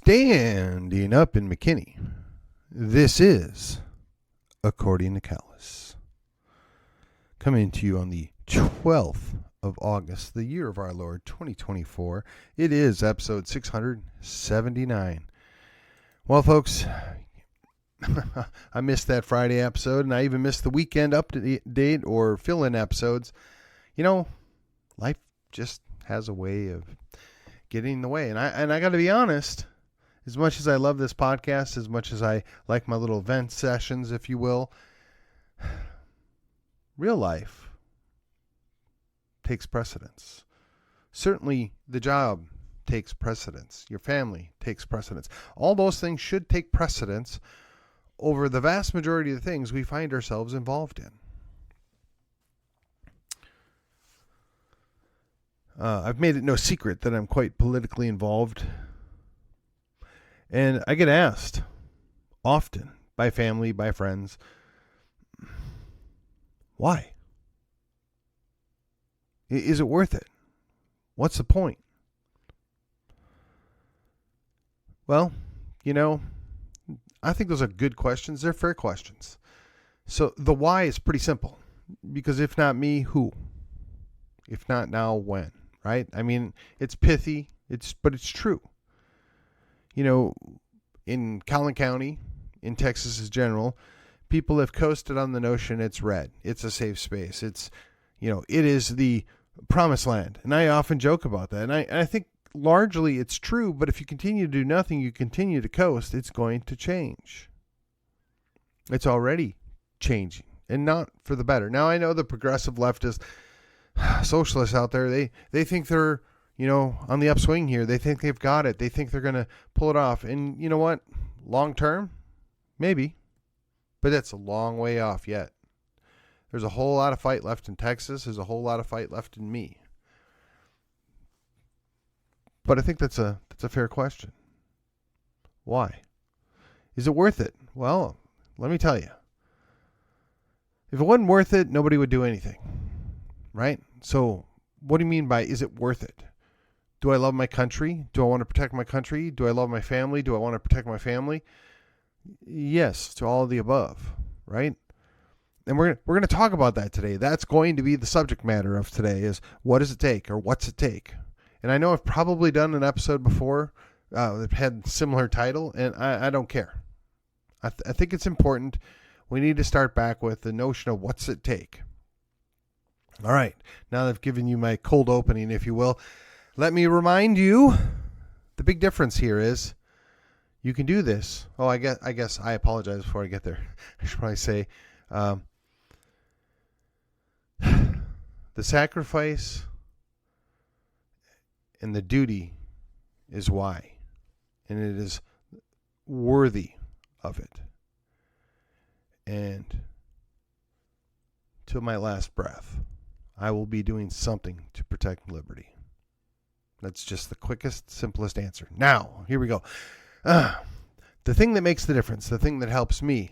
Standing up in McKinney, this is According to Callus. Coming to you on the 12th of August, the year of our Lord, 2024. It is episode 679. Well, folks, I missed that Friday episode, and I even missed the weekend update or fill-in episodes. You know, life just has a way of getting in the way. And I got to be honest, as much as I love this podcast, as much as I like my little vent sessions, if you will, real life takes precedence. Certainly the job takes precedence. Your family takes precedence. All those things should take precedence over the vast majority of the things we find ourselves involved in. I've made it no secret that I'm quite politically involved. And I get asked often by family, by friends, why? Is it worth it? What's the point? Well, you know, I think those are good questions. They're fair questions. So the why is pretty simple. Because if not me, who? If not now, when? Right? I mean, it's pithy, but it's true. You know, in Collin County, in Texas as general, people have coasted on the notion it's red. It's a safe space. It's, you know, it is the promised land. And I often joke about that. And I think largely it's true, but if you continue to do nothing, you continue to coast, it's going to change. It's already changing, and not for the better. Now, I know the progressive leftist socialists out there, they think they're, you know, on the upswing here. They think they've got it. They think they're going to pull it off. And you know what? Long term, maybe. But that's a long way off yet. There's a whole lot of fight left in Texas. There's a whole lot of fight left in me. But I think that's a fair question. Why? Is it worth it? Well, let me tell you. If it wasn't worth it, nobody would do anything. Right? So what do you mean by, is it worth it? Do I love my country? Do I want to protect my country? Do I love my family? Do I want to protect my family? Yes, to all of the above, right? And we're going to talk about that today. That's going to be the subject matter of today, is what does it take, or what's it take? And I know I've probably done an episode before that had similar title, and I don't care. I think it's important. We need to start back with the notion of what's it take. All right, now that I've given you my cold opening, if you will, let me remind you, the big difference here is you can do this. Oh, I guess I apologize before I get there. I should probably say the sacrifice and the duty is why, and it is worthy of it. And till my last breath, I will be doing something to protect liberty. That's just the quickest, simplest answer. Now, here we go. The thing that makes the difference, the thing that helps me,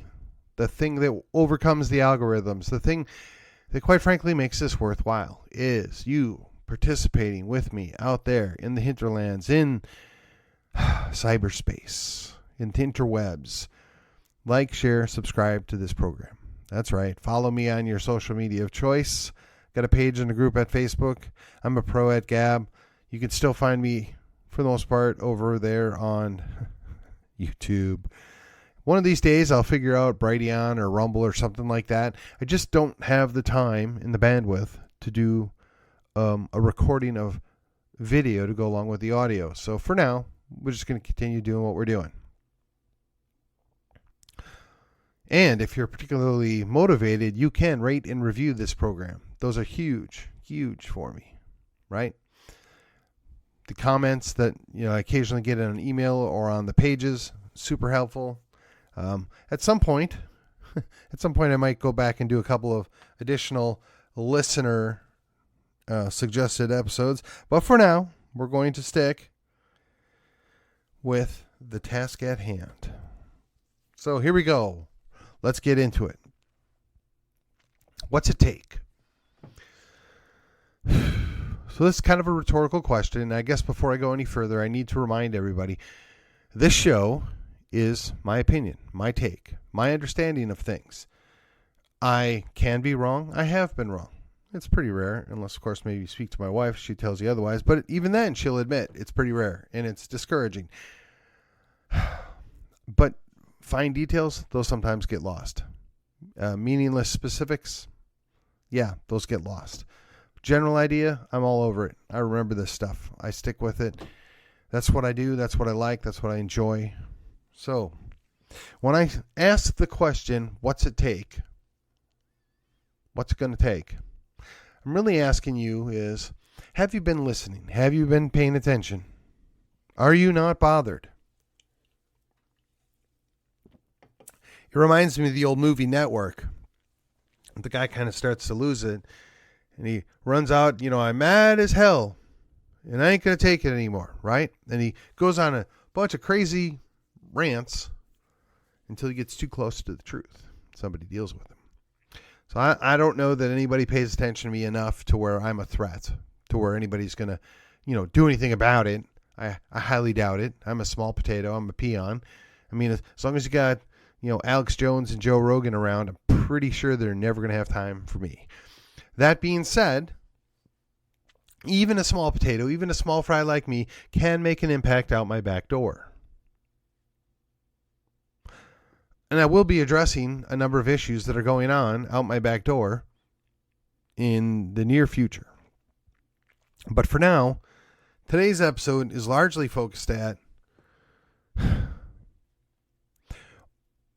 the thing that overcomes the algorithms, the thing that quite frankly makes this worthwhile is you participating with me out there in the hinterlands, in cyberspace, in the interwebs. Like, share, subscribe to this program. That's right. Follow me on your social media of choice. Got a page in the group at Facebook. I'm a pro at Gab. You can still find me, for the most part, over there on YouTube. One of these days, I'll figure out Brighteon or Rumble or something like that. I just don't have the time and the bandwidth to do a recording of video to go along with the audio. So for now, we're just going to continue doing what we're doing. And if you're particularly motivated, you can rate and review this program. Those are huge, huge for me, right? The comments that I occasionally get in an email or on the pages, super helpful. At some point, I might go back and do a couple of additional listener suggested episodes. But for now, we're going to stick with the task at hand. So here we go. Let's get into it. What's it take? So this is kind of a rhetorical question. And I guess before I go any further, I need to remind everybody, This show is my opinion, my take, my understanding of things. I can be wrong. I have been wrong. It's pretty rare, unless, of course, maybe you speak to my wife. She tells you otherwise. But even then, she'll admit it's pretty rare, and it's discouraging. But fine details, those sometimes get lost. Meaningless specifics, yeah, those get lost. General idea, I'm all over it. I remember this stuff. I stick with it. That's what I do. That's what I like. That's what I enjoy. So, when I ask the question, what's it take? What's it going to take? I'm really asking you is, have you been listening? Have you been paying attention? Are you not bothered? It reminds me of the old movie Network. The guy kind of starts to lose it, and he runs out, I'm mad as hell, and I ain't going to take it anymore, right? And he goes on a bunch of crazy rants until he gets too close to the truth. Somebody deals with him. So I don't know that anybody pays attention to me enough to where I'm a threat, to where anybody's going to, do anything about it. I highly doubt it. I'm a small potato. I'm a peon. I mean, as long as you got, Alex Jones and Joe Rogan around, I'm pretty sure they're never going to have time for me. That being said, even a small potato, even a small fry like me can make an impact out my back door. And I will be addressing a number of issues that are going on out my back door in the near future. But for now, today's episode is largely focused at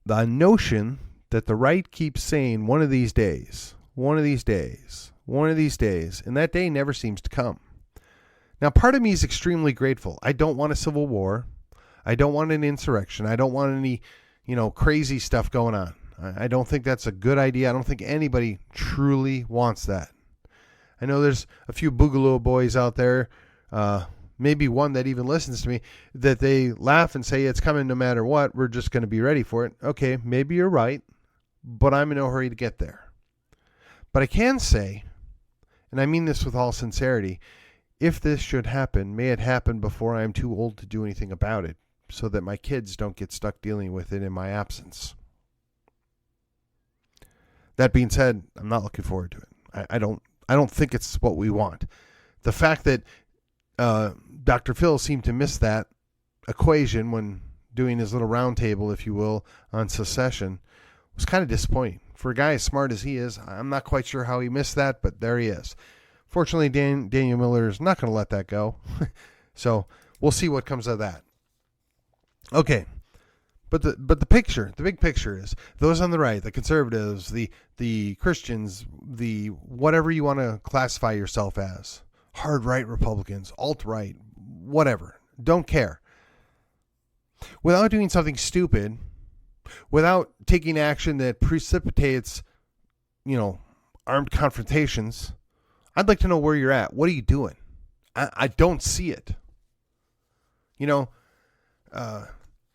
the notion that the right keeps saying one of these days, one of these days, one of these days, and that day never seems to come. Now, part of me is extremely grateful. I don't want a civil war. I don't want an insurrection. I don't want any crazy stuff going on. I don't think that's a good idea. I don't think anybody truly wants that. I know there's a few Boogaloo boys out there, maybe one that even listens to me, that they laugh and say it's coming no matter what. We're just going to be ready for it. Okay, maybe you're right, but I'm in no hurry to get there. But I can say, and I mean this with all sincerity, if this should happen, may it happen before I am too old to do anything about it, so that my kids don't get stuck dealing with it in my absence. That being said, I'm not looking forward to it. I don't think it's what we want. The fact that Dr. Phil seemed to miss that equation when doing his little round table, if you will, on secession was kind of disappointing. For a guy as smart as he is, I'm not quite sure how he missed that, but there he is. Fortunately, Daniel Miller is not going to let that go. So we'll see what comes of that. Okay, but the big picture is those on the right, the conservatives, the Christians, the whatever you want to classify yourself as, hard right Republicans, alt right, whatever, don't care. Without doing something stupid, without taking action that precipitates, armed confrontations, I'd like to know where you're at. What are you doing? I don't see it.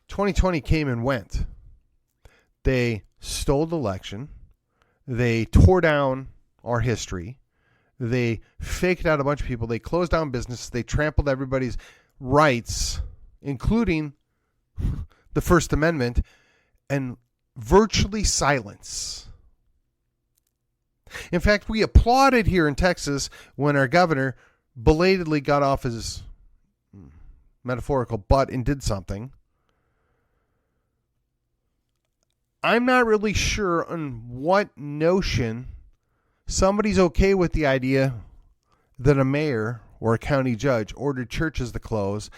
2020 came and went. They stole the election. They tore down our history. They faked out a bunch of people. They closed down businesses. They trampled everybody's rights, including the First Amendment, and virtually silence. In fact, we applauded here in Texas when our governor belatedly got off his metaphorical butt and did something. I'm not really sure on what notion somebody's okay with the idea that a mayor or a county judge ordered churches to close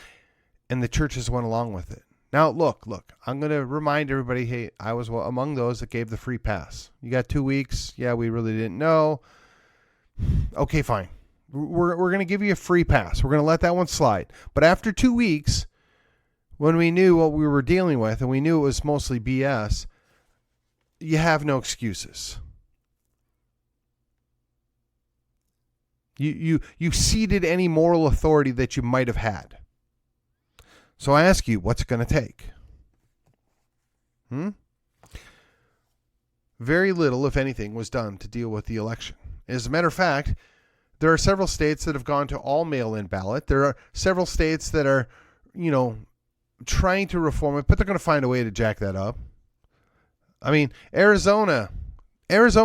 and the churches went along with it. Now, look, I'm going to remind everybody, hey, I was among those that gave the free pass. You got 2 weeks. Yeah, we really didn't know. Okay, fine. We're going to give you a free pass. We're going to let that one slide. But after 2 weeks, when we knew what we were dealing with and we knew it was mostly BS, you have no excuses. You ceded any moral authority that you might have had. So I ask you, what's it going to take? Very little, if anything, was done to deal with the election. As a matter of fact, there are several states that have gone to all mail-in ballot. There are several states that are, trying to reform it, but they're going to find a way to jack that up. I mean, Arizona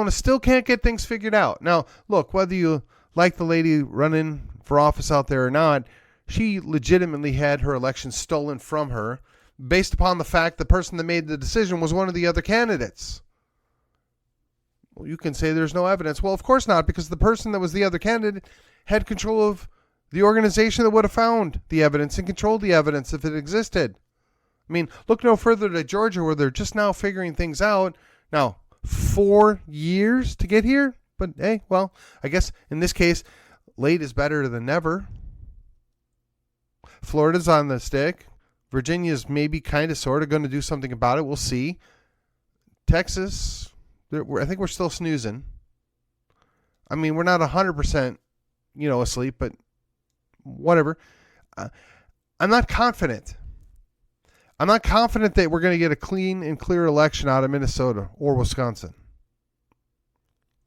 still can't get things figured out. Now, look, whether you like the lady running for office out there or not, she legitimately had her election stolen from her based upon the fact the person that made the decision was one of the other candidates. Well, you can say there's no evidence. Well, of course not, because the person that was the other candidate had control of the organization that would have found the evidence and controlled the evidence if it existed. I mean, look no further to Georgia, where they're just now figuring things out. Now, 4 years to get here? But hey, well, I guess in this case, late is better than never. Florida's on the stick. Virginia's maybe kind of sort of going to do something about it. We'll see. Texas, I think we're still snoozing. I mean, we're not 100%, asleep, but whatever. I'm not confident. I'm not confident that we're going to get a clean and clear election out of Minnesota or Wisconsin.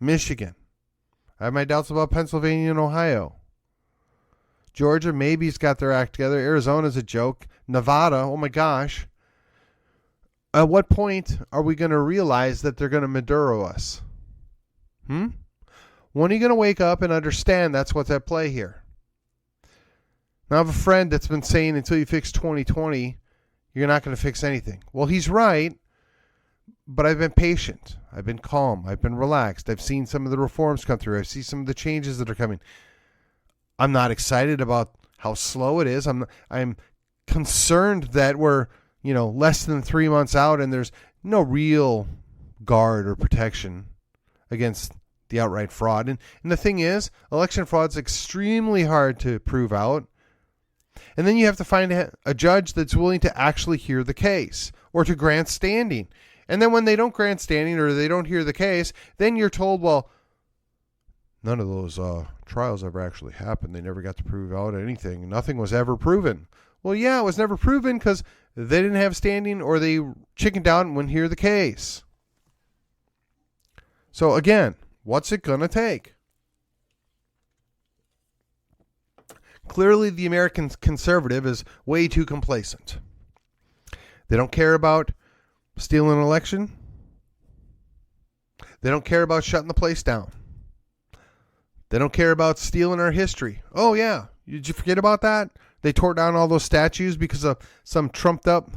Michigan. I have my doubts about Pennsylvania and Ohio. Georgia, maybe's got their act together. Arizona's a joke. Nevada, oh my gosh. At what point are we going to realize that they're going to Maduro us? When are you going to wake up and understand that's what's at play here? Now, I have a friend that's been saying until you fix 2020, you're not going to fix anything. Well, he's right, but I've been patient. I've been calm. I've been relaxed. I've seen some of the reforms come through. I've seen some of the changes that are coming. I'm not excited about how slow it is. I'm concerned that we're, less than 3 months out and there's no real guard or protection against the outright fraud. And the thing is, election fraud is extremely hard to prove out. And then you have to find a judge that's willing to actually hear the case or to grant standing. And then when they don't grant standing or they don't hear the case, then you're told, well, none of those trials ever actually happened. They never got to prove out anything. Nothing was ever proven. Well, yeah, it was never proven because they didn't have standing or they chickened out and wouldn't hear the case. So again, what's it going to take? Clearly, the American conservative is way too complacent. They don't care about stealing an election. They don't care about shutting the place down. They don't care about stealing our history. Oh, yeah. Did you forget about that? They tore down all those statues because of some trumped up,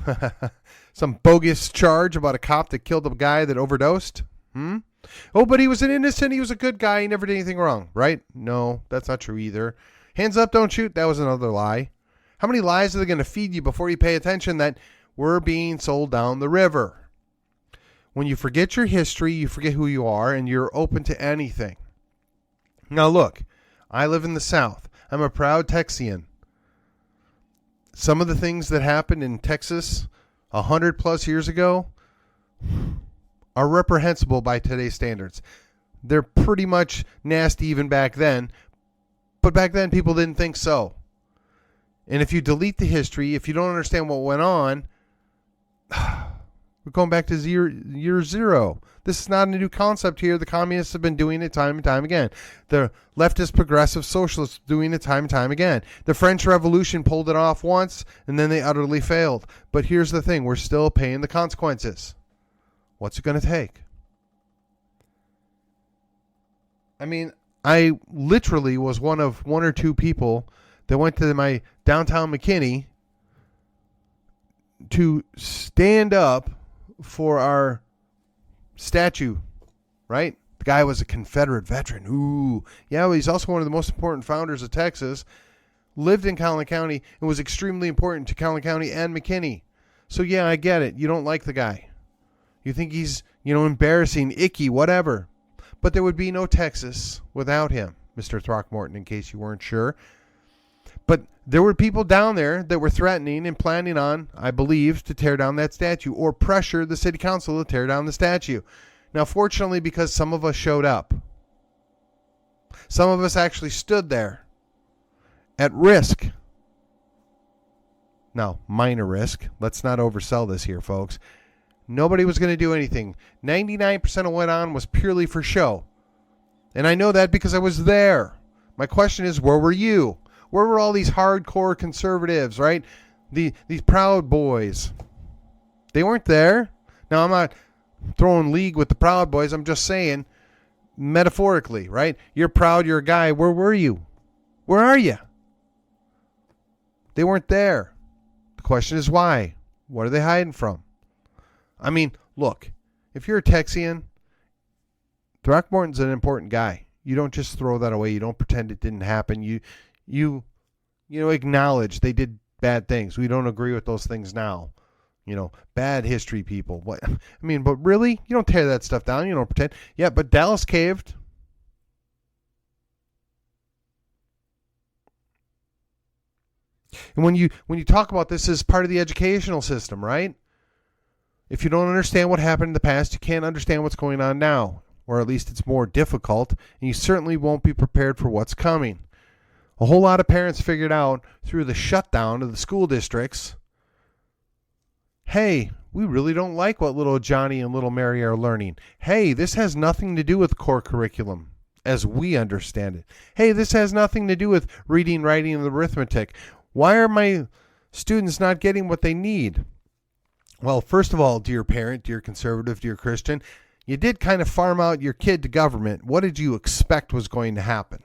some bogus charge about a cop that killed a guy that overdosed. Oh, but he was an innocent. He was a good guy. He never did anything wrong, right? No, that's not true either. Hands up, don't shoot. That was another lie. How many lies are they going to feed you before you pay attention that we're being sold down the river? When you forget your history, you forget who you are, and you're open to anything. Now look, I live in the South. I'm a proud Texian. Some of the things that happened in Texas 100 plus years ago are reprehensible by today's standards. They're pretty much nasty even back then, but back then people didn't think so. And if you delete the history, if you don't understand what went on, we're going back to year zero. This is not a new concept here. The communists have been doing it time and time again. The leftist progressive socialists doing it time and time again. The French Revolution pulled it off once, and then they utterly failed. But here's the thing. We're still paying the consequences. What's it going to take? I mean, I literally was one of one or two people that went to my downtown McKinney to stand up for our statue, right? The guy was a Confederate veteran. Ooh. Yeah, well, he's also one of the most important founders of Texas. Lived in Collin County and was extremely important to Collin County and McKinney. So yeah, I get it. You don't like the guy. You think he's, embarrassing, icky, whatever. But there would be no Texas without him, Mr. Throckmorton, in case you weren't sure. But there were people down there that were threatening and planning on, I believe, to tear down that statue or pressure the city council to tear down the statue. Now, fortunately, because some of us showed up, some of us actually stood there at risk. Now, minor risk. Let's not oversell this here, folks. Nobody was going to do anything. 99% of what went on was purely for show. And I know that because I was there. My question is, where were you? Where were all these hardcore conservatives, right? These Proud Boys, they weren't there. Now, I'm not throwing league with the Proud Boys. I'm just saying, metaphorically, right? You're proud, you're a guy. Where were you? Where are you? They weren't there. The question is why? What are they hiding from? I mean, look, if you're a Texian, Throckmorton's an important guy. You don't just throw that away. You don't pretend it didn't happen. You acknowledge they did bad things. We don't agree with those things now. Bad history people. What? I mean, but really? You don't tear that stuff down. You don't pretend. Yeah, but Dallas caved. And when you talk about this as part of the educational system, right? If you don't understand what happened in the past, you can't understand what's going on now. Or at least it's more difficult, and you certainly won't be prepared for what's coming. A whole lot of parents figured out through the shutdown of the school districts, hey, we really don't like what little Johnny and little Mary are learning. Hey, this has nothing to do with core curriculum as we understand it. Hey, this has nothing to do with reading, writing, and arithmetic. Why are my students not getting what they need? Well, first of all, dear parent, dear conservative, dear Christian, you did kind of farm out your kid to government. What did you expect was going to happen?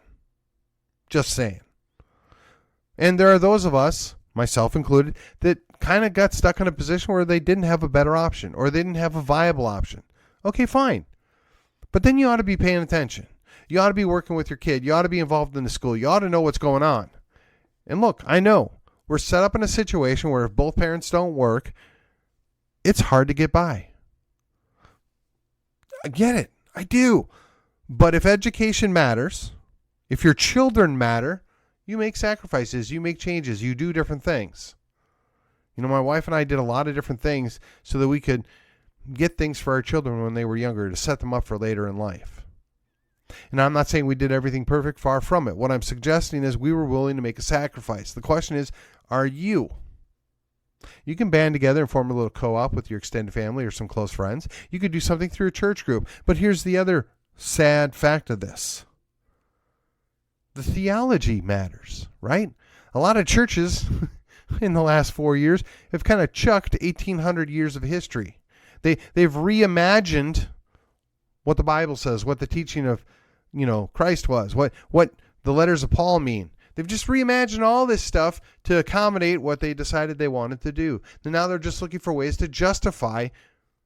Just saying. And there are those of us, myself included, that kind of got stuck in a position where they didn't have a better option or they didn't have a viable option. Okay, fine. But then you ought to be paying attention. You ought to be working with your kid. You ought to be involved in the school. You ought to know what's going on. And look, I know we're set up in a situation where if both parents don't work, it's hard to get by. I get it. I do. But if education matters, if your children matter, you make sacrifices, you make changes, you do different things. My wife and I did a lot of different things so that we could get things for our children when they were younger to set them up for later in life. And I'm not saying we did everything perfect, far from it. What I'm suggesting is we were willing to make a sacrifice. The question is, are you? You can band together and form a little co-op with your extended family or some close friends. You could do something through a church group. But here's the other sad fact of this. The theology matters, right? A lot of churches in the last 4 years have kind of chucked 1,800 years of history. They've reimagined what the Bible says, what the teaching of Christ was, what the letters of Paul mean. They've just reimagined all this stuff to accommodate what they decided they wanted to do. And now they're just looking for ways to justify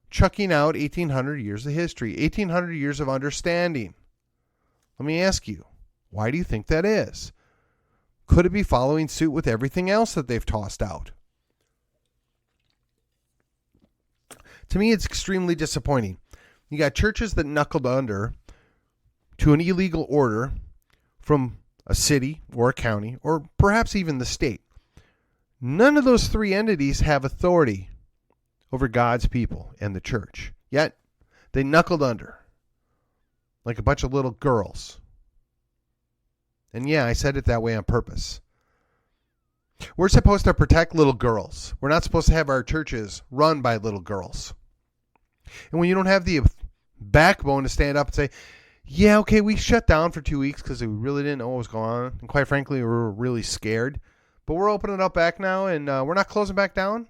chucking out 1,800 years of history, 1,800 years of understanding. Let me ask you, why do you think that is? Could it be following suit with everything else that they've tossed out? To me, it's extremely disappointing. You got churches that knuckled under to an illegal order from a city or a county, or perhaps even the state. None of those three entities have authority over God's people and the church. Yet, they knuckled under like a bunch of little girls. And yeah, I said it that way on purpose. We're supposed to protect little girls. We're not supposed to have our churches run by little girls. And when you don't have the backbone to stand up and say, yeah, okay, we shut down for 2 weeks because we really didn't know what was going on. And quite frankly, we were really scared. But we're opening up back now, and we're not closing back down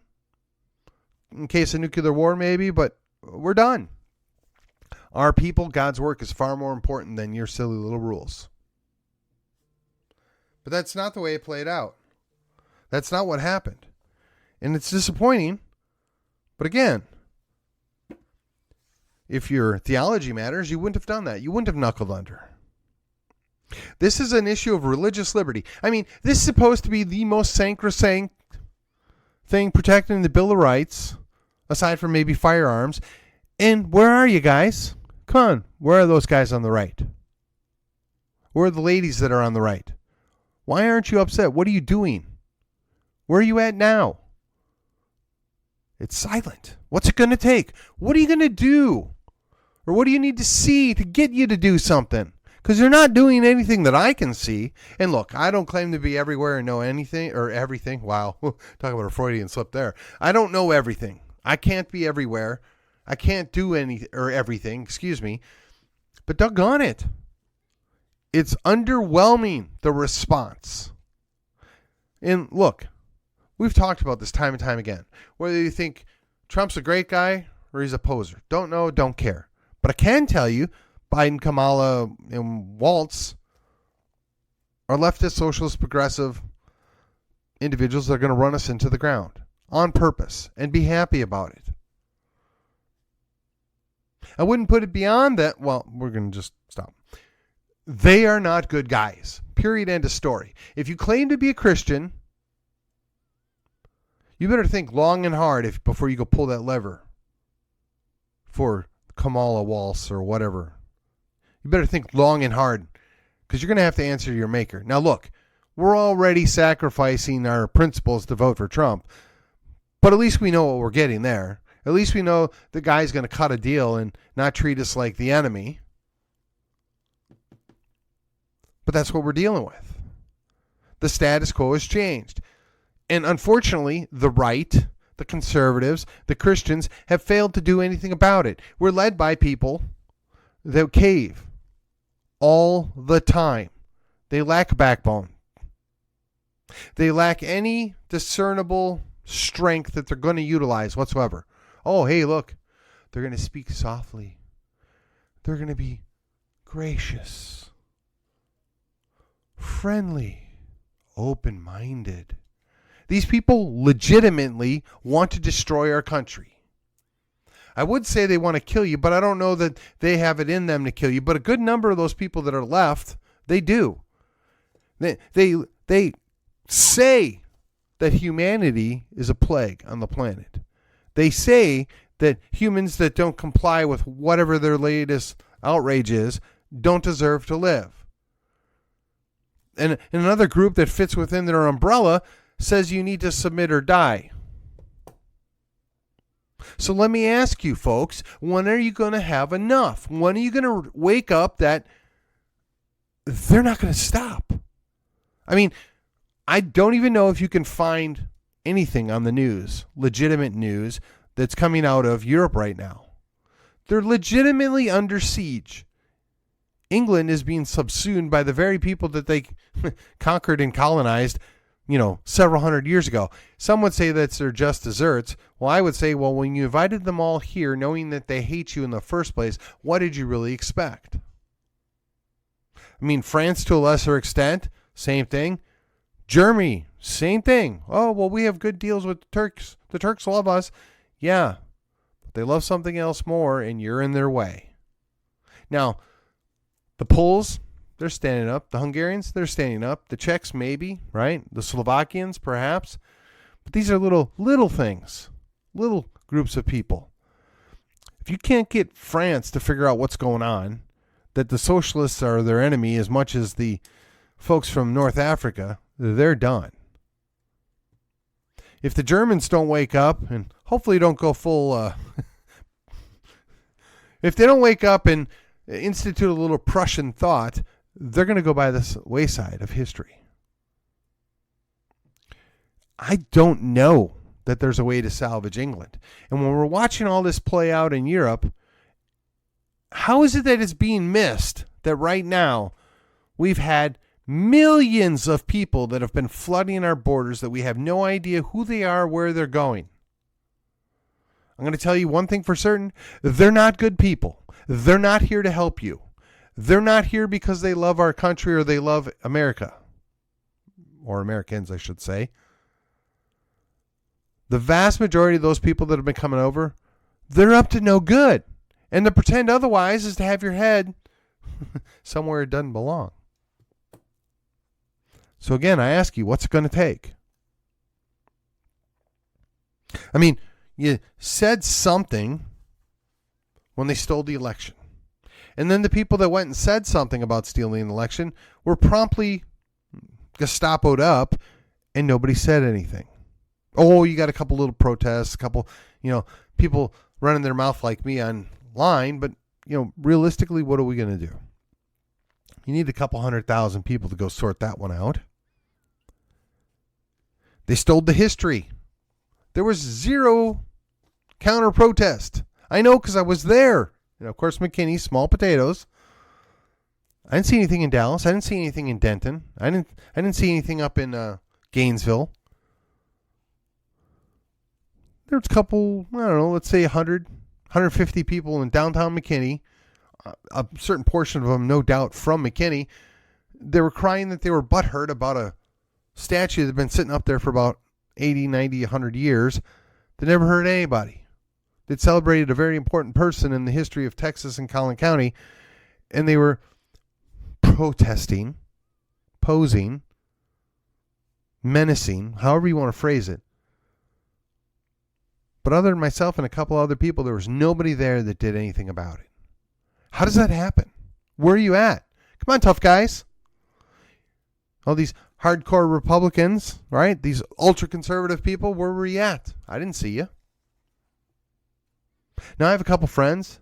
in case of nuclear war maybe, but we're done. Our people, God's work is far more important than your silly little rules. But that's not the way it played out. That's not what happened. And it's disappointing. But again, if your theology matters, you wouldn't have done that. You wouldn't have knuckled under. This is an issue of religious liberty. I mean, this is supposed to be the most sacrosanct thing protecting the Bill of Rights, aside from maybe firearms. And where are you guys? Come on, where are those guys on the right? Where are the ladies that are on the right? Why aren't you upset? What are you doing? Where are you at now? It's silent. What's it going to take? What are you going to do? Or what do you need to see to get you to do something? Because you're not doing anything that I can see. And look, I don't claim to be everywhere and know anything or everything. Wow, talk about a Freudian slip there. I don't know everything. I can't be everywhere. I can't do everything, excuse me. But doggone it. It's underwhelming, the response. And look, We've talked about this time and time again. Whether you think Trump's a great guy or he's a poser. Don't know, don't care. But I can tell you, Biden, Kamala, and Waltz are leftist, socialist, progressive individuals that are going to run us into the ground on purpose and be happy about it. I wouldn't put it beyond that. Well, we're going to just stop. They are not good guys. Period. End of story. If you claim to be a Christian, you better think long and hard before you go pull that lever for Kamala Waltz or whatever. You better think long and hard because you're going to have to answer to your maker. Now, look, we're already sacrificing our principles to vote for Trump, but at least we know what we're getting there. At least we know the guy's going to cut a deal and not treat us like the enemy. But that's what we're dealing with. The status quo has changed. And unfortunately, the right, the conservatives, the Christians have failed to do anything about it. We're led by people that cave all the time. They lack backbone. They lack any discernible strength that they're going to utilize whatsoever. Oh, hey, look, they're going to speak softly. They're going to be gracious, friendly, open-minded. These people legitimately want to destroy our country. I would say they want to kill you, but I don't know that they have it in them to kill you. But a good number of those people that are left, they do. They say that humanity is a plague on the planet. They say that humans that don't comply with whatever their latest outrage is don't deserve to live. And another group that fits within their umbrella says you need to submit or die. So let me ask you folks, when are you going to have enough? When are you going to wake up that they're not going to stop? I mean, I don't even know if you can find anything on the news, legitimate news, that's coming out of Europe right now. They're legitimately under siege. England is being subsumed by the very people that they conquered and colonized, several hundred years ago. Some would say that's their just desserts. Well, I would say, well, when you invited them all here, knowing that they hate you in the first place, what did you really expect? I mean, France to a lesser extent, same thing. Germany, same thing. Oh, well, we have good deals with the Turks. The Turks love us. Yeah, but they love something else more, and you're in their way. Now, the Poles, they're standing up. The Hungarians, they're standing up. The Czechs, maybe, right? The Slovakians, perhaps. But these are little things, little groups of people. If you can't get France to figure out what's going on, that the socialists are their enemy as much as the folks from North Africa, they're done. If the Germans don't wake up, and hopefully don't go full, if they don't wake up and institute a little Prussian thought, they're going to go by the wayside of history. I don't know that there's a way to salvage England. And when we're watching all this play out in Europe, how is it that it's being missed that right now we've had millions of people that have been flooding our borders that we have no idea who they are, where they're going? I'm going to tell you one thing for certain. They're not good people. They're not here to help you. They're not here because they love our country or they love America. Or Americans, I should say. The vast majority of those people that have been coming over, they're up to no good. And to pretend otherwise is to have your head somewhere it doesn't belong. So again, I ask you, what's it going to take? I mean, you said something when they stole the election. And then the people that went and said something about stealing the election were promptly Gestapo'd up and nobody said anything. Oh, you got a couple little protests, a couple, people running their mouth like me online, but, realistically, what are we going to do? You need a couple 100,000 people to go sort that one out. They stole the history. There was zero counter-protest. I know because I was there. Of course, McKinney, small potatoes. I didn't see anything in Dallas. I didn't see anything in Denton. I didn't see anything up in Gainesville. There's a couple, I don't know, let's say 100, 150 people in downtown McKinney, a certain portion of them, no doubt, from McKinney. They were crying that they were butthurt about a statue that had been sitting up there for about 80, 90, 100 years that never hurt anybody. That celebrated a very important person in the history of Texas and Collin County, and they were protesting, posing, menacing, however you want to phrase it. But other than myself and a couple other people, there was nobody there that did anything about it. How does that happen? Where are you at? Come on, tough guys. All these hardcore Republicans, right? These ultra-conservative people, where were you at? I didn't see you. Now, I have a couple friends.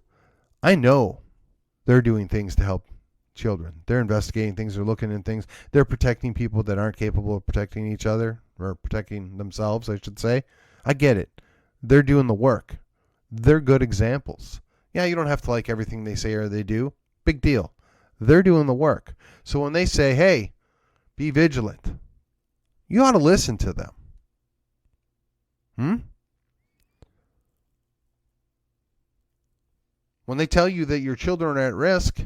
I know they're doing things to help children. They're investigating things. They're looking at things. They're protecting people that aren't capable of protecting each other, or protecting themselves, I should say. I get it. They're doing the work. They're good examples. Yeah, you don't have to like everything they say or they do. Big deal. They're doing the work. So when they say, hey, be vigilant, you ought to listen to them. When they tell you that your children are at risk,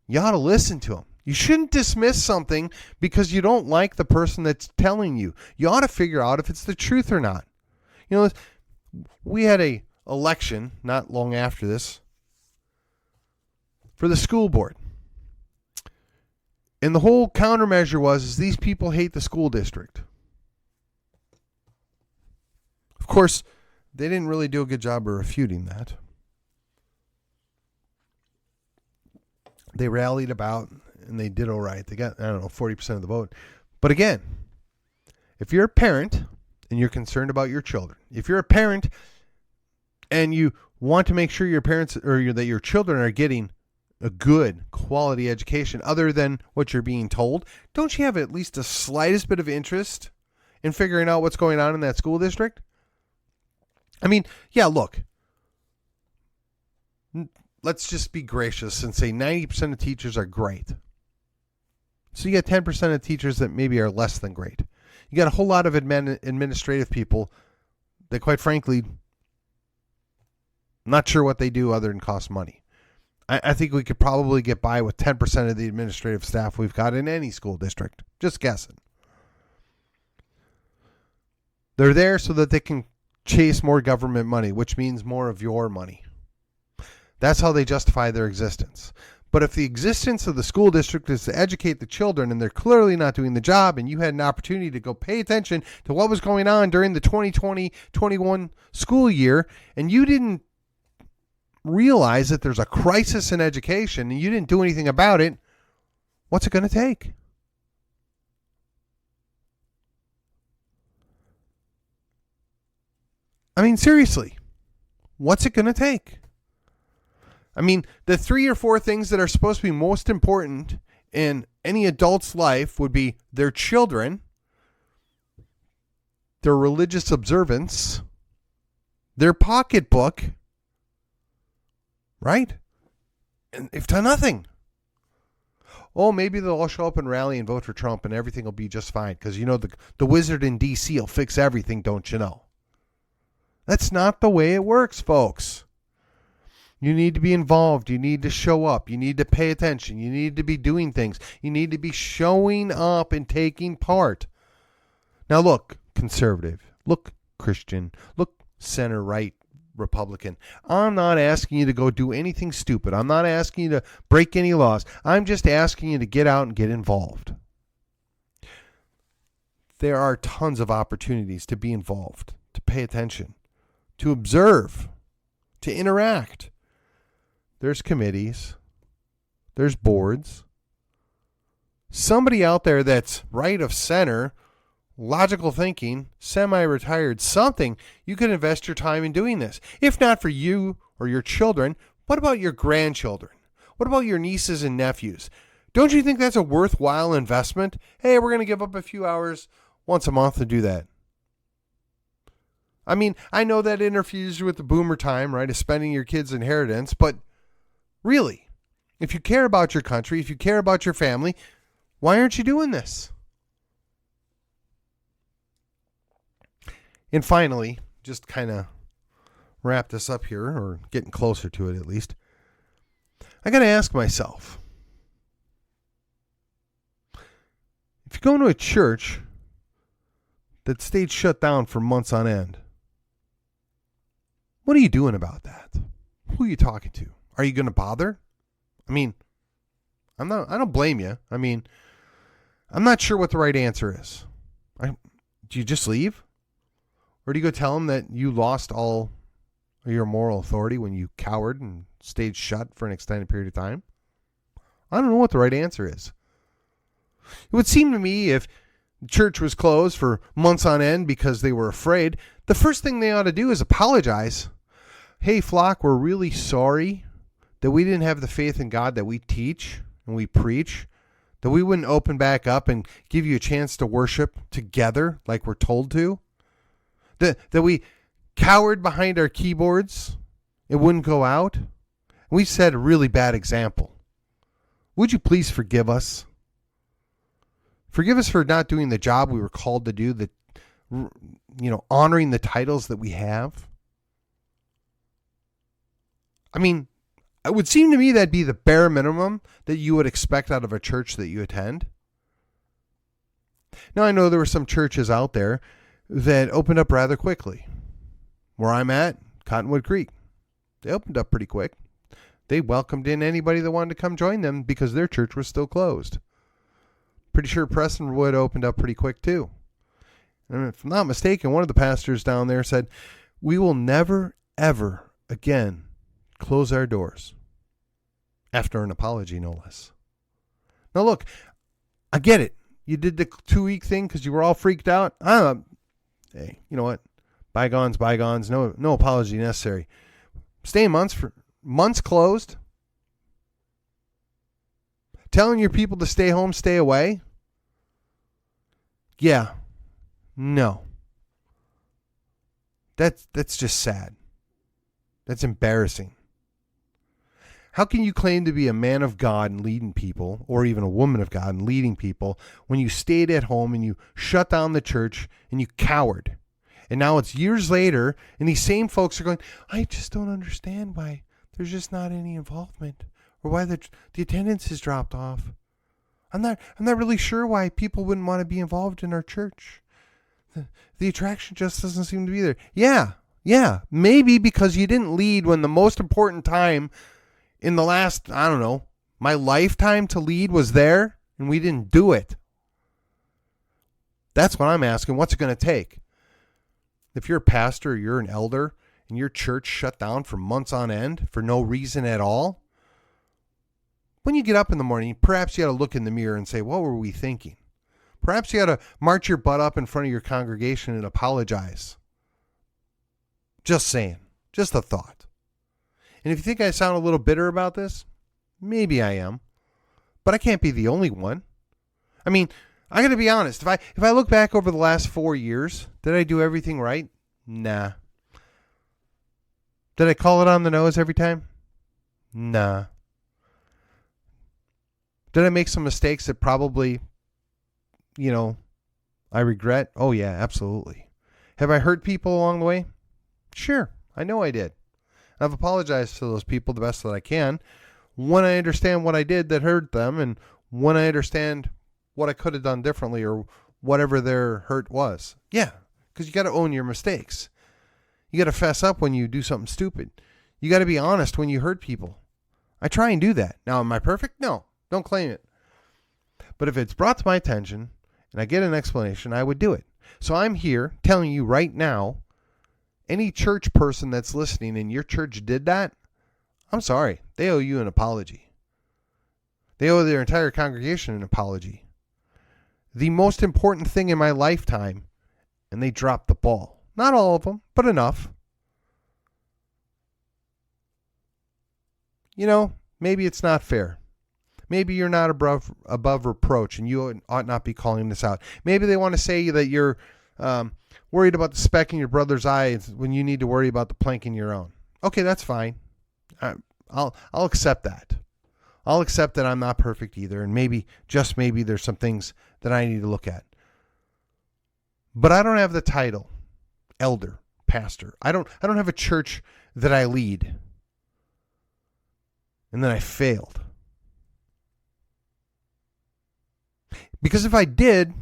you ought to listen to them. You shouldn't dismiss something because you don't like the person that's telling you. You ought to figure out if it's the truth or not. You know, we had a election not long after this for the school board. And the whole countermeasure was these people hate the school district. Of course, they didn't really do a good job of refuting that. They rallied about and they did all right. They got, 40% of the vote. But again, if you're a parent and you're concerned about your children, if you're a parent and you want to make sure your parents or that your children are getting a good quality education other than what you're being told, don't you have at least the slightest bit of interest in figuring out what's going on in that school district? I mean, yeah, look, let's just be gracious and say 90% of teachers are great. So you get 10% of teachers that maybe are less than great. You got a whole lot of administrative people that, quite frankly, not sure what they do other than cost money. I think we could probably get by with 10% of the administrative staff we've got in any school district. Just guessing. They're there so that they can chase more government money, which means more of your money. That's how they justify their existence. But if the existence of the school district is to educate the children and they're clearly not doing the job, and you had an opportunity to go pay attention to what was going on during the 2020-21 school year, and you didn't realize that there's a crisis in education and you didn't do anything about it, what's it going to take? I mean, seriously, what's it going to take? I mean, the 3 or 4 things that are supposed to be most important in any adult's life would be their children, their religious observance, their pocketbook, right? And they've done nothing. Oh, maybe they'll all show up and rally and vote for Trump and everything will be just fine because, you know, the wizard in D.C. will fix everything, don't you know? That's not the way it works, folks. You need to be involved. You need to show up. You need to pay attention. You need to be doing things. You need to be showing up and taking part. Now, look, conservative. Look, Christian. Look, center-right Republican. I'm not asking you to go do anything stupid. I'm not asking you to break any laws. I'm just asking you to get out and get involved. There are tons of opportunities to be involved, to pay attention, to observe, to interact. There's committees. There's boards. Somebody out there that's right of center, logical thinking, semi-retired, something, you can invest your time in doing this. If not for you or your children, what about your grandchildren? What about your nieces and nephews? Don't you think that's a worthwhile investment? Hey, we're going to give up a few hours once a month to do that. I mean, I know that interferes with the boomer time, right, of spending your kids' inheritance, but really, if you care about your country, if you care about your family, why aren't you doing this? And finally, just kind of wrap this up here, or getting closer to it at least, I got to ask myself, if you go into a church that stayed shut down for months on end, what are you doing about that? Who are you talking to? Are you going to bother? I mean, I don't blame you. I mean, I'm not sure what the right answer is. Do you just leave? Or do you go tell them that you lost all your moral authority when you cowered and stayed shut for an extended period of time? I don't know what the right answer is. It would seem to me if the church was closed for months on end because they were afraid, the first thing they ought to do is apologize. Hey, flock, we're really sorry that we didn't have the faith in God that we teach and we preach, that we wouldn't open back up and give you a chance to worship together like we're told to, that we cowered behind our keyboards and wouldn't go out. We set a really bad example. Would you please forgive us? Forgive us for not doing the job we were called to do, that, honoring the titles that we have. I mean, it would seem to me that'd be the bare minimum that you would expect out of a church that you attend. Now, I know there were some churches out there that opened up rather quickly. Where I'm at, Cottonwood Creek, they opened up pretty quick. They welcomed in anybody that wanted to come join them because their church was still closed. Pretty sure Prestonwood opened up pretty quick too. And if I'm not mistaken, one of the pastors down there said, "We will never, ever again close our doors." After an apology, no less. Now look, I get it. You did the 2-week thing because you were all freaked out. Hey, you know what? Bygones, bygones. No apology necessary. Staying months closed. Telling your people to stay home, stay away. Yeah. No. That's just sad. That's embarrassing. How can you claim to be a man of God and leading people, or even a woman of God and leading people, when you stayed at home and you shut down the church and you cowered? And now it's years later, and these same folks are going, I just don't understand why there's just not any involvement, or why the attendance has dropped off. I'm not really sure why people wouldn't want to be involved in our church. The attraction just doesn't seem to be there. Yeah, maybe because you didn't lead when the most important time in the last, my lifetime to lead was there, and we didn't do it. That's what I'm asking. What's it going to take? If you're a pastor or you're an elder and your church shut down for months on end for no reason at all, when you get up in the morning, perhaps you got to look in the mirror and say, what were we thinking? Perhaps you got to march your butt up in front of your congregation and apologize. Just saying. Just a thought. And if you think I sound a little bitter about this, maybe I am. But I can't be the only one. I mean, I got to be honest. If I look back over the last 4 years, did I do everything right? Nah. Did I call it on the nose every time? Nah. Did I make some mistakes that probably, I regret? Oh, yeah, absolutely. Have I hurt people along the way? Sure, I know I did. I've apologized to those people the best that I can when I understand what I did that hurt them, and when I understand what I could have done differently, or whatever their hurt was. Yeah, because you got to own your mistakes. You got to fess up when you do something stupid. You got to be honest when you hurt people. I try and do that. Now, am I perfect? No, don't claim it. But if it's brought to my attention and I get an explanation, I would do it. So I'm here telling you right now, any church person that's listening and your church did that, I'm sorry. They owe you an apology. They owe their entire congregation an apology. The most important thing in my lifetime, and they dropped the ball. Not all of them, but enough. Maybe it's not fair. Maybe you're not above reproach, and you ought not be calling this out. Maybe they want to say that you're worried about the speck in your brother's eye when you need to worry about the plank in your own. Okay, that's fine. I'll accept that. I'll accept that I'm not perfect either, and maybe, just maybe, there's some things that I need to look at. But I don't have the title, elder, pastor. I don't have a church that I lead. And then I failed. Because if I did,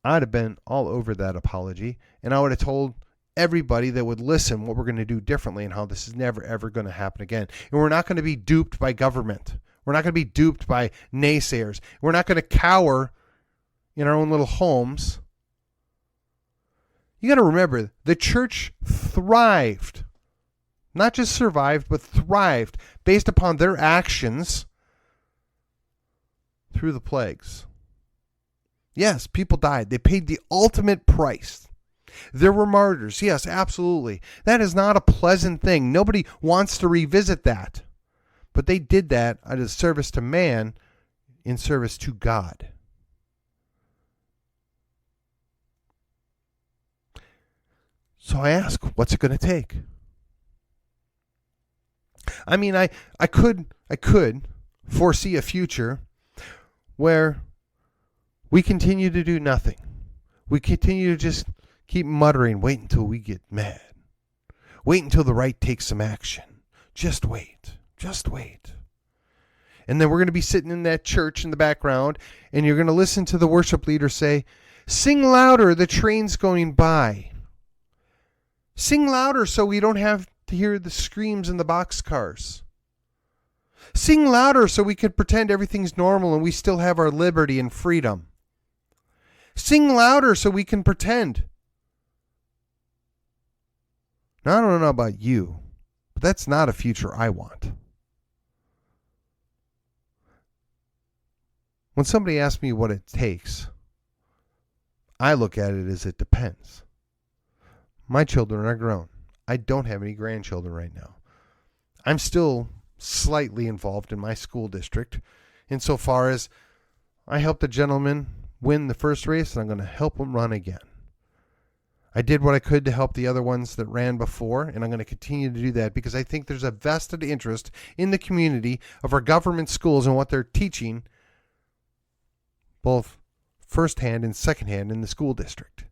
I'd have been all over that apology, and I would have told everybody that would listen what we're going to do differently and how this is never, ever going to happen again. And we're not going to be duped by government. We're not going to be duped by naysayers. We're not going to cower in our own little homes. You got to remember, the church thrived. Not just survived, but thrived based upon their actions through the plagues. Yes, people died. They paid the ultimate price. There were martyrs. Yes, absolutely. That is not a pleasant thing. Nobody wants to revisit that. But they did that out of service to man in service to God. So I ask, what's it going to take? I mean, I could foresee a future where we continue to do nothing. We continue to just keep muttering, wait until we get mad. Wait until the right takes some action. Just wait. Just wait. And then we're going to be sitting in that church in the background, and you're going to listen to the worship leader say, sing louder, the train's going by. Sing louder so we don't have to hear the screams in the boxcars. Sing louder so we could pretend everything's normal and we still have our liberty and freedom. Sing louder so we can pretend. Now, I don't know about you, but that's not a future I want. When somebody asks me what it takes, I look at it as it depends. My children are grown. I don't have any grandchildren right now. I'm still slightly involved in my school district insofar as I helped a gentleman win the first race, and I'm going to help him run again. I did what I could to help the other ones that ran before, and I'm going to continue to do that because I think there's a vested interest in the community of our government schools and what they're teaching, both firsthand and secondhand in the school district.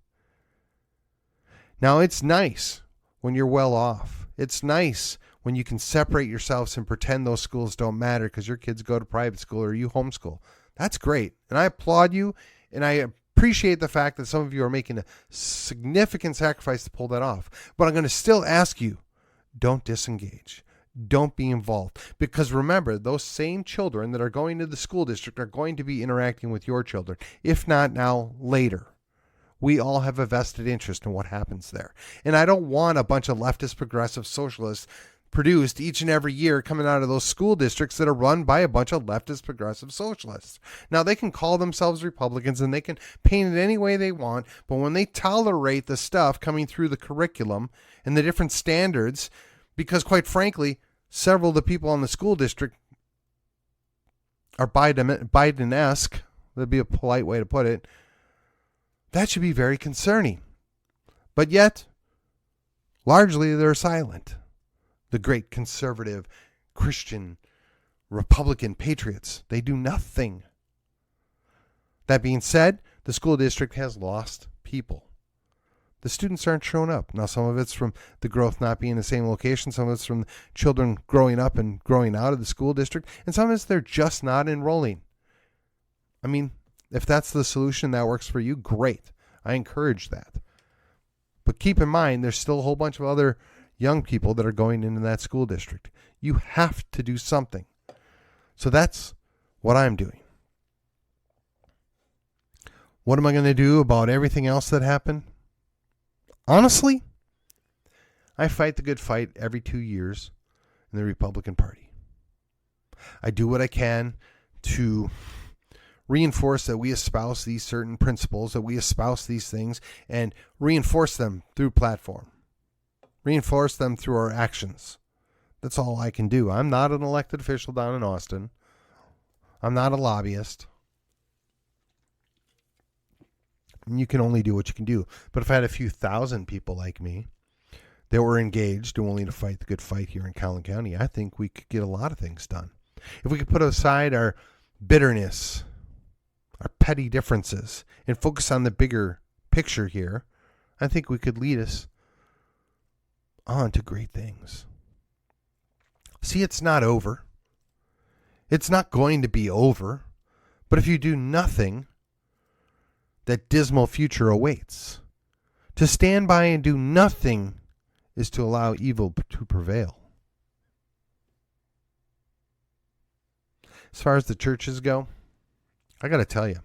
Now, it's nice when you're well off. It's nice when you can separate yourselves and pretend those schools don't matter because your kids go to private school or you homeschool. That's great. And I applaud you, and I appreciate the fact that some of you are making a significant sacrifice to pull that off. But I'm going to still ask you, don't disengage. Don't be involved. Because remember, those same children that are going to the school district are going to be interacting with your children, if not now, later. We all have a vested interest in what happens there. And I don't want a bunch of leftist progressive socialists produced each and every year coming out of those school districts that are run by a bunch of leftist progressive socialists. Now, they can call themselves Republicans and they can paint it any way they want, but when they tolerate the stuff coming through the curriculum and the different standards, because quite frankly, several of the people in the school district are Biden-esque, that'd be a polite way to put it, that should be very concerning. But yet, largely they're silent. The great conservative, Christian, Republican patriots, they do nothing. That being said, the school district has lost people. The students aren't showing up. Now, some of it's from the growth not being in the same location. Some of it's from children growing up and growing out of the school district. And some of it's they're just not enrolling. I mean, if that's the solution that works for you, great. I encourage that. But keep in mind, there's still a whole bunch of other young people that are going into that school district. You have to do something. So that's what I'm doing. What am I going to do about everything else that happened? Honestly, I fight the good fight every 2 years in the Republican Party. I do what I can to reinforce that we espouse these certain principles, that we espouse these things, and reinforce them through platform. Reinforce them through our actions. That's all I can do. I'm not an elected official down in Austin. I'm not a lobbyist. You can only do what you can do. But if I had a few thousand people like me that were engaged and willing to fight the good fight here in Collin County, I think we could get a lot of things done. If we could put aside our bitterness, our petty differences, and focus on the bigger picture here, I think we could lead us on to great things. See, it's not over. It's not going to be over. But if you do nothing, that dismal future awaits. To stand by and do nothing is to allow evil to prevail. As far as the churches go, I got to tell you,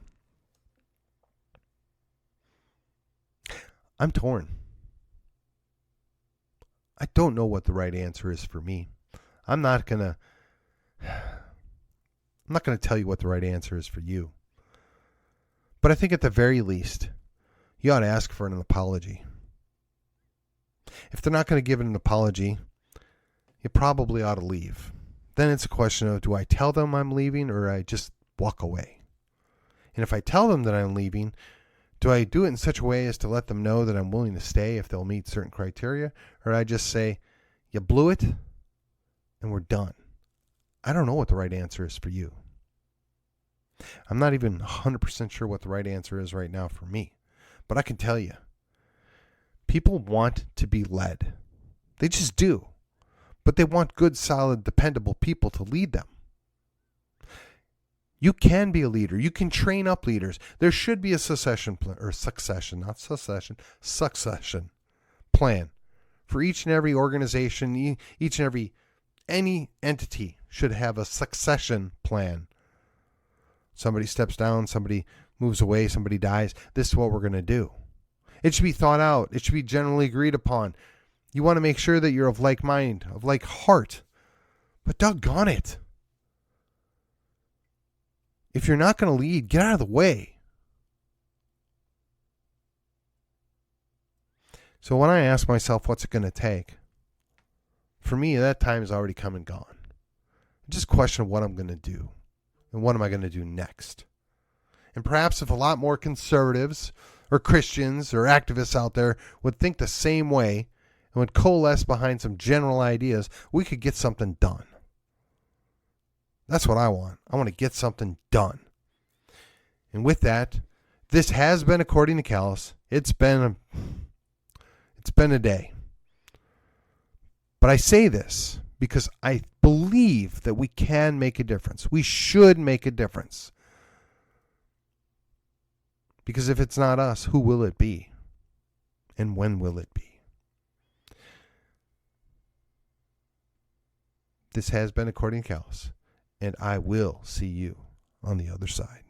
I'm torn. I don't know what the right answer is for me. I'm not going to tell you what the right answer is for you. But I think at the very least, you ought to ask for an apology. If they're not going to give an apology, you probably ought to leave. Then it's a question of, do I tell them I'm leaving or I just walk away? And if I tell them that I'm leaving, do I do it in such a way as to let them know that I'm willing to stay if they'll meet certain criteria? Or I just say, you blew it and we're done. I don't know what the right answer is for you. I'm not even 100% sure what the right answer is right now for me. But I can tell you, people want to be led. They just do. But they want good, solid, dependable people to lead them. You can be a leader. You can train up leaders. There should be a succession plan for each and every organization. Each and any entity should have a succession plan. Somebody steps down, somebody moves away, somebody dies. This is what we're going to do. It should be thought out. It should be generally agreed upon. You want to make sure that you're of like mind, of like heart. But doggone it. If you're not going to lead, get out of the way. So when I ask myself, what's it going to take? For me, that time is already come and gone. Just question what I'm going to do. And what am I going to do next? And perhaps if a lot more conservatives or Christians or activists out there would think the same way and would coalesce behind some general ideas, we could get something done. That's what I want. I want to get something done. And with that, this has been According to Callus. It's been a day. But I say this because I believe that we can make a difference. We should make a difference. Because if it's not us, who will it be? And when will it be? This has been According to Callus, and I will see you on the other side.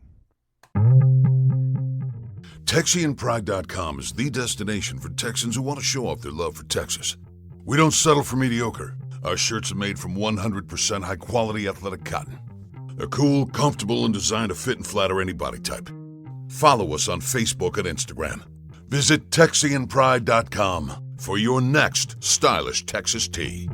TexianPride.com is the destination for Texans who want to show off their love for Texas. We don't settle for mediocre. Our shirts are made from 100% high-quality athletic cotton. They're cool, comfortable, and designed to fit and flatter any body type. Follow us on Facebook and Instagram. Visit TexianPride.com for your next stylish Texas tee.